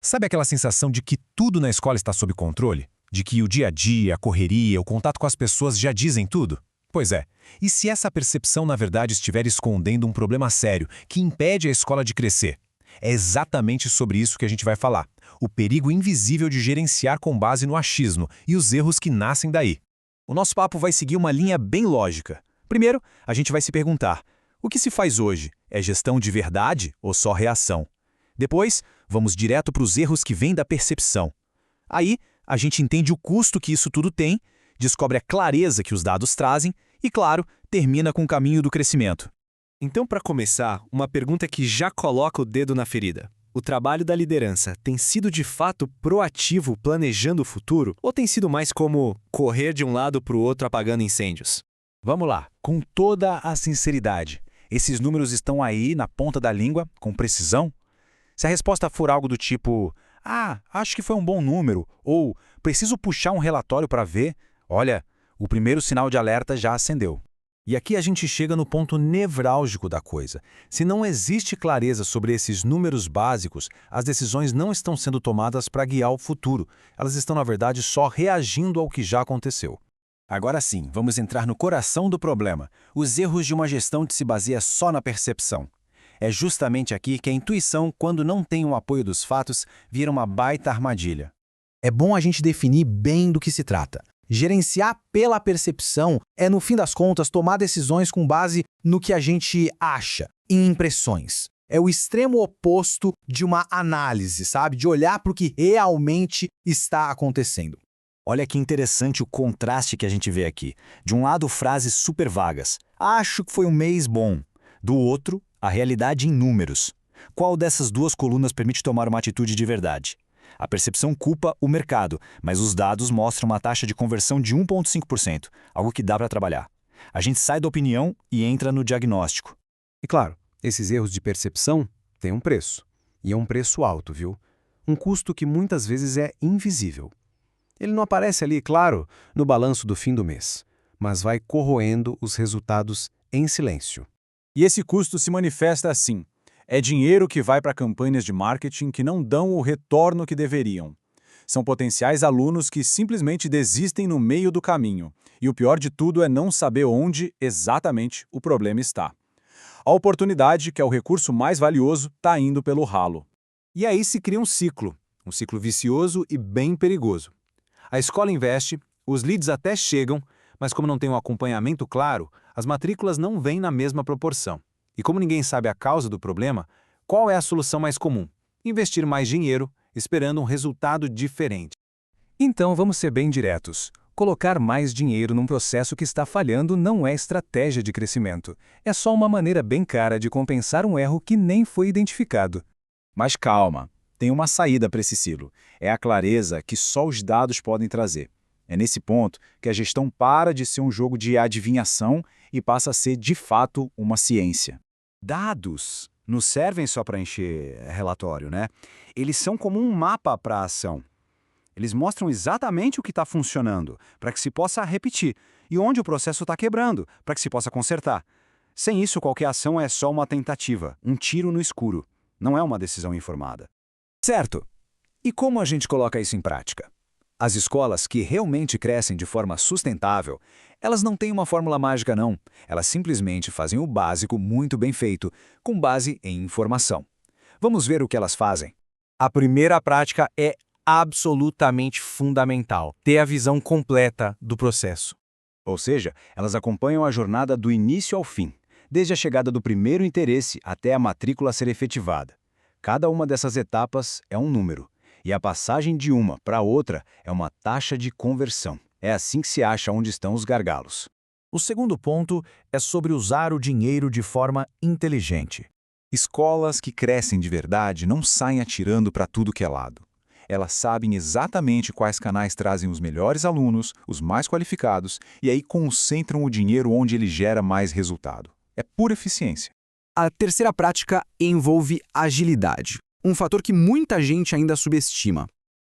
Sabe aquela sensação de que tudo na escola está sob controle? De que o dia a dia, a correria, o contato com as pessoas já dizem tudo? Pois é, e se essa percepção na verdade estiver escondendo um problema sério que impede a escola de crescer? É exatamente sobre isso que a gente vai falar. O perigo invisível de gerenciar com base no achismo e os erros que nascem daí. O nosso papo vai seguir uma linha bem lógica. Primeiro, a gente vai se perguntar: o que se faz hoje? É gestão de verdade ou só reação? Depois, vamos direto para os erros que vêm da percepção. Aí, a gente entende o custo que isso tudo tem, descobre a clareza que os dados trazem e, claro, termina com o caminho do crescimento. Então, para começar, uma pergunta que já coloca o dedo na ferida. O trabalho da liderança tem sido de fato proativo planejando o futuro ou tem sido mais como correr de um lado para o outro apagando incêndios? Vamos lá, com toda a sinceridade. Esses números estão aí na ponta da língua, com precisão? Se a resposta for algo do tipo, acho que foi um bom número, ou preciso puxar um relatório para ver, olha, o primeiro sinal de alerta já acendeu. E aqui a gente chega no ponto nevrálgico da coisa. Se não existe clareza sobre esses números básicos, as decisões não estão sendo tomadas para guiar o futuro. Elas estão, na verdade, só reagindo ao que já aconteceu. Agora sim, vamos entrar no coração do problema, os erros de uma gestão que se baseia só na percepção. É justamente aqui que a intuição, quando não tem o apoio dos fatos, vira uma baita armadilha. É bom a gente definir bem do que se trata. Gerenciar pela percepção é, no fim das contas, tomar decisões com base no que a gente acha, em impressões. É o extremo oposto de uma análise, sabe? De olhar para o que realmente está acontecendo. Olha que interessante o contraste que a gente vê aqui. De um lado, frases super vagas. Acho que foi um mês bom. Do outro, a realidade em números. Qual dessas duas colunas permite tomar uma atitude de verdade? A percepção culpa o mercado, mas os dados mostram uma taxa de conversão de 1,5%, algo que dá para trabalhar. A gente sai da opinião e entra no diagnóstico. E claro, esses erros de percepção têm um preço. E é um preço alto, viu? Um custo que muitas vezes é invisível. Ele não aparece ali, claro, no balanço do fim do mês, mas vai corroendo os resultados em silêncio. E esse custo se manifesta assim. É dinheiro que vai para campanhas de marketing que não dão o retorno que deveriam. São potenciais alunos que simplesmente desistem no meio do caminho. E o pior de tudo é não saber onde exatamente o problema está. A oportunidade, que é o recurso mais valioso, está indo pelo ralo. E aí se cria um ciclo vicioso e bem perigoso. A escola investe, os leads até chegam, mas como não tem um acompanhamento claro, as matrículas não vêm na mesma proporção. E como ninguém sabe a causa do problema, qual é a solução mais comum? Investir mais dinheiro, esperando um resultado diferente. Então vamos ser bem diretos. Colocar mais dinheiro num processo que está falhando não é estratégia de crescimento. É só uma maneira bem cara de compensar um erro que nem foi identificado. Mas calma, tem uma saída para esse silo. É a clareza que só os dados podem trazer. É nesse ponto que a gestão para de ser um jogo de adivinhação e passa a ser, de fato, uma ciência. Dados não servem só para encher relatório, né? Eles são como um mapa para a ação. Eles mostram exatamente o que está funcionando, para que se possa repetir, e onde o processo está quebrando, para que se possa consertar. Sem isso, qualquer ação é só uma tentativa, um tiro no escuro. Não é uma decisão informada. Certo. E como a gente coloca isso em prática? As escolas que realmente crescem de forma sustentável, elas não têm uma fórmula mágica não. Elas simplesmente fazem o básico muito bem feito, com base em informação. Vamos ver o que elas fazem. A primeira prática é absolutamente fundamental: ter a visão completa do processo. Ou seja, elas acompanham a jornada do início ao fim, desde a chegada do primeiro interesse até a matrícula ser efetivada. Cada uma dessas etapas é um número. E a passagem de uma para outra é uma taxa de conversão. É assim que se acha onde estão os gargalos. O segundo ponto é sobre usar o dinheiro de forma inteligente. Escolas que crescem de verdade não saem atirando para tudo que é lado. Elas sabem exatamente quais canais trazem os melhores alunos, os mais qualificados, e aí concentram o dinheiro onde ele gera mais resultado. É pura eficiência. A terceira prática envolve agilidade, um fator que muita gente ainda subestima.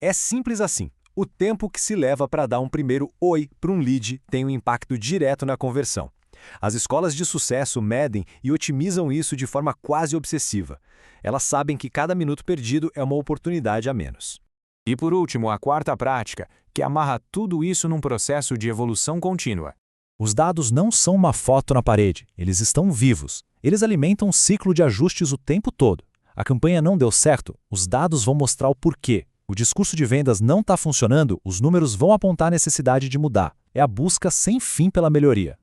É simples assim. O tempo que se leva para dar um primeiro oi para um lead tem um impacto direto na conversão. As escolas de sucesso medem e otimizam isso de forma quase obsessiva. Elas sabem que cada minuto perdido é uma oportunidade a menos. E por último, a quarta prática, que amarra tudo isso num processo de evolução contínua. Os dados não são uma foto na parede, eles estão vivos. Eles alimentam um ciclo de ajustes o tempo todo. A campanha não deu certo, os dados vão mostrar o porquê. O discurso de vendas não está funcionando, os números vão apontar a necessidade de mudar. É a busca sem fim pela melhoria.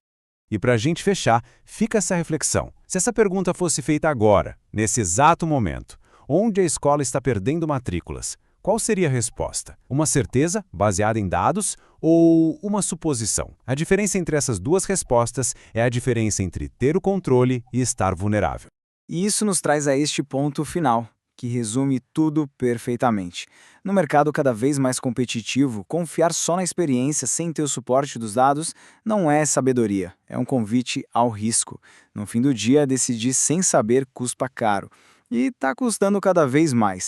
E para a gente fechar, fica essa reflexão. Se essa pergunta fosse feita agora, nesse exato momento, onde a escola está perdendo matrículas, qual seria a resposta? Uma certeza, baseada em dados, ou uma suposição? A diferença entre essas duas respostas é a diferença entre ter o controle e estar vulnerável. E isso nos traz a este ponto final, que resume tudo perfeitamente. No mercado cada vez mais competitivo, confiar só na experiência sem ter o suporte dos dados não é sabedoria, é um convite ao risco. No fim do dia, decidir sem saber custa caro. E está custando cada vez mais.